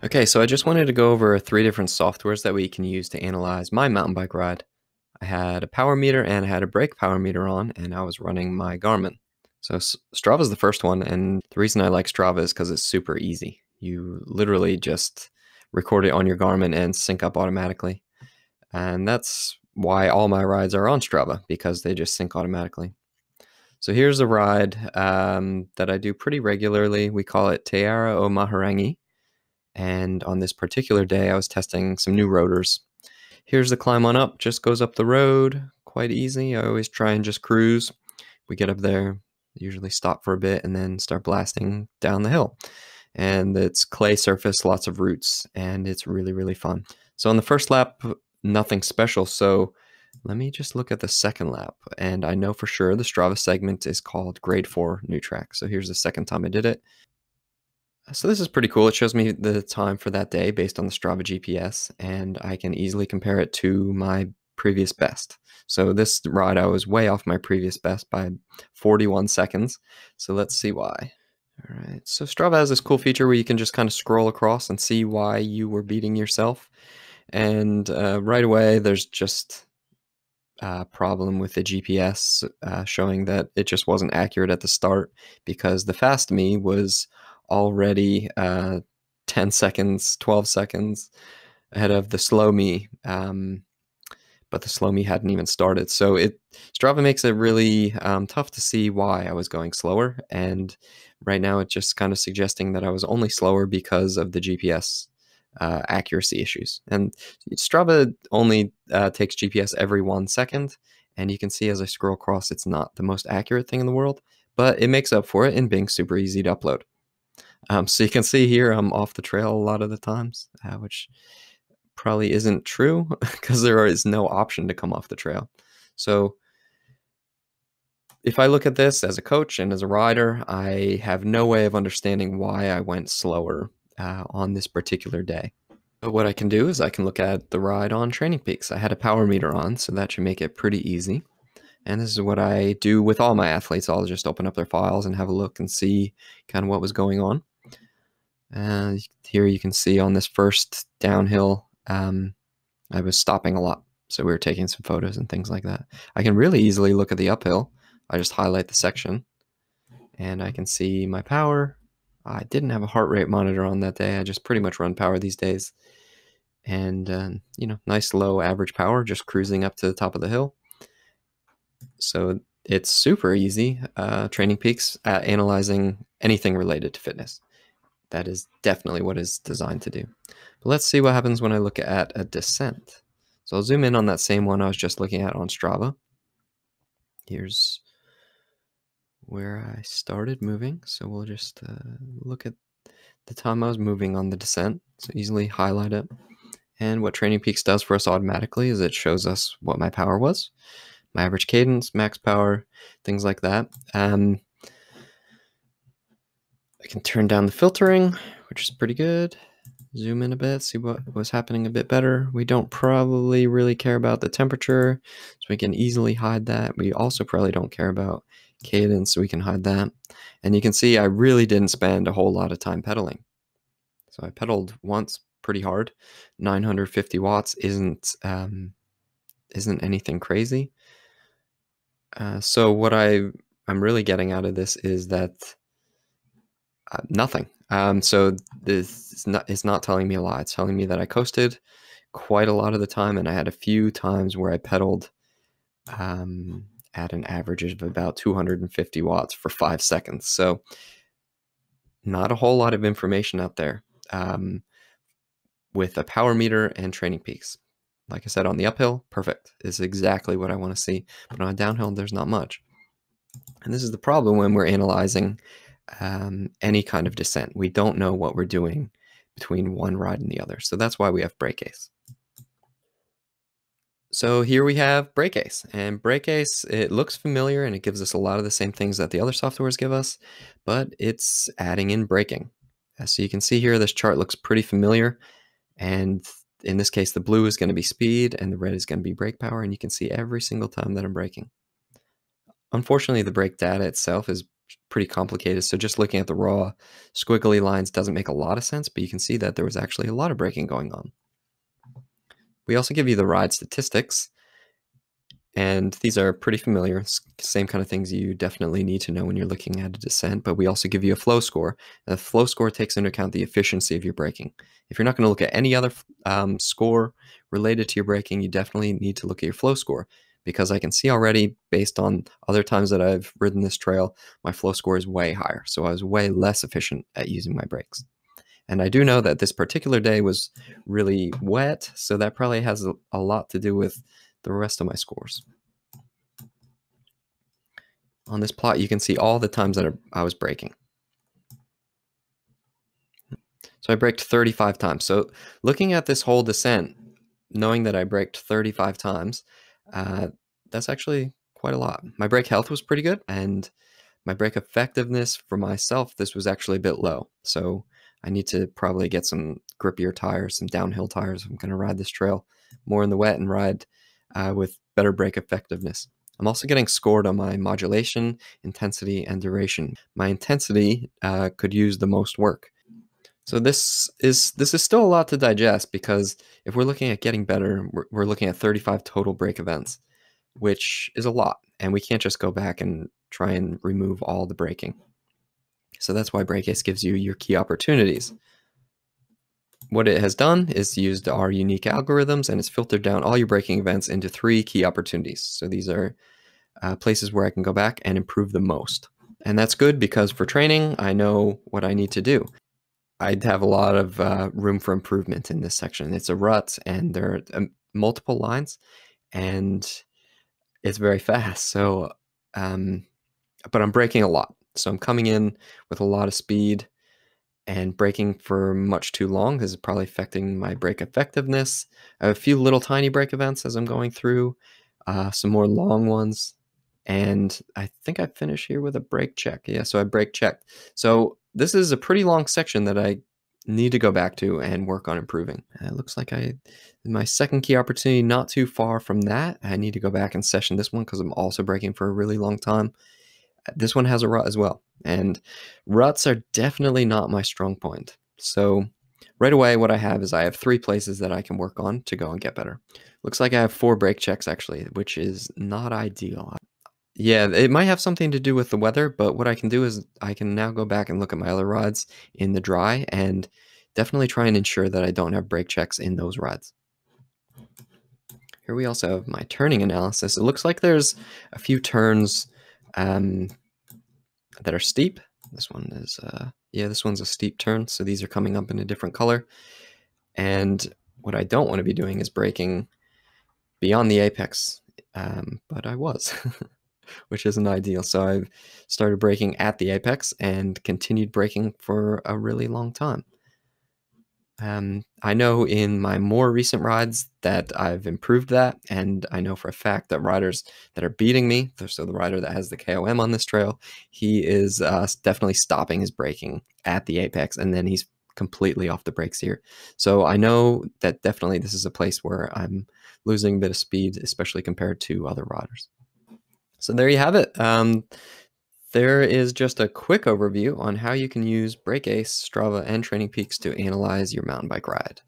Okay, so I just wanted to go over 3 different softwares that we can use to analyze my mountain bike ride. I had a power meter and I had a brake power meter on, and I was running my Garmin. So Strava is the first one, and the reason I like Strava is because it's super easy. You literally just record it on your Garmin and sync up automatically. And that's why all my rides are on Strava, because they just sync automatically. So here's a ride that I do pretty regularly. We call it Te Ara o Maharangi. And on this particular day, I was testing some new rotors. Here's the climb on up, just goes up the road, quite easy. I always try and just cruise. We get up there, usually stop for a bit, and then start blasting down the hill. And it's clay surface, lots of roots, and it's really, really fun. So on the first lap, nothing special. So let me just look at the second lap. And I know for sure the Strava segment is called Grade 4 New Track. So here's the second time I did it. So this is pretty cool. It shows me the time for that day based on the Strava GPS, and I can easily compare it to my previous best. So this ride, I was way off my previous best by 41 seconds. So let's see why. All right, so Strava has this cool feature where you can just kind of scroll across and see why you were beating yourself. And right away, there's just a problem with the GPS showing that it just wasn't accurate at the start, because the fast me was already 10 seconds, 12 seconds ahead of the slow me, but the slow me hadn't even started. So Strava makes it really tough to see why I was going slower, and right now it's just kind of suggesting that I was only slower because of the GPS accuracy issues. And Strava only takes GPS every 1 second, and you can see as I scroll across, it's not the most accurate thing in the world, but it makes up for it in being super easy to upload. So you can see here I'm off the trail a lot of the times, which probably isn't true because there is no option to come off the trail. So if I look at this as a coach and as a rider, I have no way of understanding why I went slower on this particular day. But what I can do is I can look at the ride on TrainingPeaks. I had a power meter on, so that should make it pretty easy. And this is what I do with all my athletes. I'll just open up their files and have a look and see kind of what was going on. And here you can see on this first downhill, I was stopping a lot. So we were taking some photos and things like that. I can really easily look at the uphill. I just highlight the section and I can see my power. I didn't have a heart rate monitor on that day. I just pretty much run power these days. And, nice low average power, just cruising up to the top of the hill. So it's super easy. TrainingPeaks at analyzing anything related to fitness. That is definitely what it's designed to do. But let's see what happens when I look at a descent. So I'll zoom in on that same one I was just looking at on Strava. Here's where I started moving. So we'll just look at the time I was moving on the descent. So easily highlight it. And what TrainingPeaks does for us automatically is it shows us what my power was, my average cadence, max power, things like that. I can turn down the filtering, which is pretty good. Zoom in a bit, see what was happening a bit better. We don't probably really care about the temperature, so we can easily hide that. We also probably don't care about cadence, so we can hide that. And you can see I really didn't spend a whole lot of time pedaling. So I pedaled once pretty hard. 950 watts isn't anything crazy. So what I'm really getting out of this is that nothing. So this is not telling me a lot. It's telling me that I coasted quite a lot of the time, and I had a few times where I pedaled at an average of about 250 watts for 5 seconds. So not a whole lot of information out there with a power meter and TrainingPeaks. Like I said, on the uphill, perfect. It's exactly what I want to see. But on a downhill, there's not much. And this is the problem when we're analyzing any kind of descent. We don't know what we're doing between one ride and the other. So that's why we have BrakeAce. So here we have BrakeAce, and BrakeAce, it looks familiar and it gives us a lot of the same things that the other softwares give us, but it's adding in braking. So you can see here, this chart looks pretty familiar. And in this case, the blue is going to be speed and the red is going to be brake power. And you can see every single time that I'm braking. Unfortunately, the brake data itself is pretty complicated. So just looking at the raw squiggly lines doesn't make a lot of sense, but you can see that there was actually a lot of braking going on. We also give you the ride statistics, and these are pretty familiar, same kind of things you definitely need to know when you're looking at a descent, but we also give you a flow score. The flow score takes into account the efficiency of your braking. If you're not going to look at any other score related to your braking, you definitely need to look at your flow score, because I can see already, based on other times that I've ridden this trail, my flow score is way higher, so I was way less efficient at using my brakes. And I do know that this particular day was really wet, so that probably has a lot to do with the rest of my scores. On this plot, you can see all the times that I was braking. So I braked 35 times. So looking at this whole descent, knowing that I braked 35 times, that's actually quite a lot. My brake health was pretty good, and my brake effectiveness for myself, this was actually a bit low. So I need to probably get some grippier tires, some downhill tires. I'm going to ride this trail more in the wet and ride with better brake effectiveness. I'm also getting scored on my modulation, intensity, and duration. My intensity could use the most work. So this is still a lot to digest, because if we're looking at getting better, we're looking at 35 total brake events, which is a lot, and we can't just go back and try and remove all the braking. So that's why BrakeAce gives you your key opportunities. What it has done is used our unique algorithms, and it's filtered down all your braking events into 3 key opportunities. So these are places where I can go back and improve the most. And that's good, because for training, I know what I need to do. I'd have a lot of room for improvement in this section. It's a rut, and there are multiple lines, and it's very fast. So, but I'm braking a lot. So I'm coming in with a lot of speed, and braking for much too long is probably affecting my brake effectiveness. I have a few little tiny brake events as I'm going through, some more long ones, and I think I finish here with a brake check. Yeah, so I brake checked. So this is a pretty long section that I need to go back to and work on improving. It looks like my second key opportunity, not too far from that. I need to go back and session this one, because I'm also braking for a really long time. This one has a rut as well, and ruts are definitely not my strong point. So right away, what I have is I have 3 places that I can work on to go and get better. Looks like I have 4 brake checks, actually, which is not ideal. Yeah, it might have something to do with the weather, but what I can do is I can now go back and look at my other rides in the dry, and definitely try and ensure that I don't have brake checks in those rides. Here we also have my turning analysis. It looks like there's a few turns that are steep. This one is, yeah, this one's a steep turn, so these are coming up in a different color. And what I don't want to be doing is braking beyond the apex, but I was, which isn't ideal. So I've started braking at the apex and continued braking for a really long time. I know in my more recent rides that I've improved that, and I know for a fact that riders that are beating me, so the rider that has the KOM on this trail, he is definitely stopping his braking at the apex, and then he's completely off the brakes here. So I know that definitely this is a place where I'm losing a bit of speed, especially compared to other riders. So there you have it. There is just a quick overview on how you can use BrakeAce, Strava, and TrainingPeaks to analyze your mountain bike ride.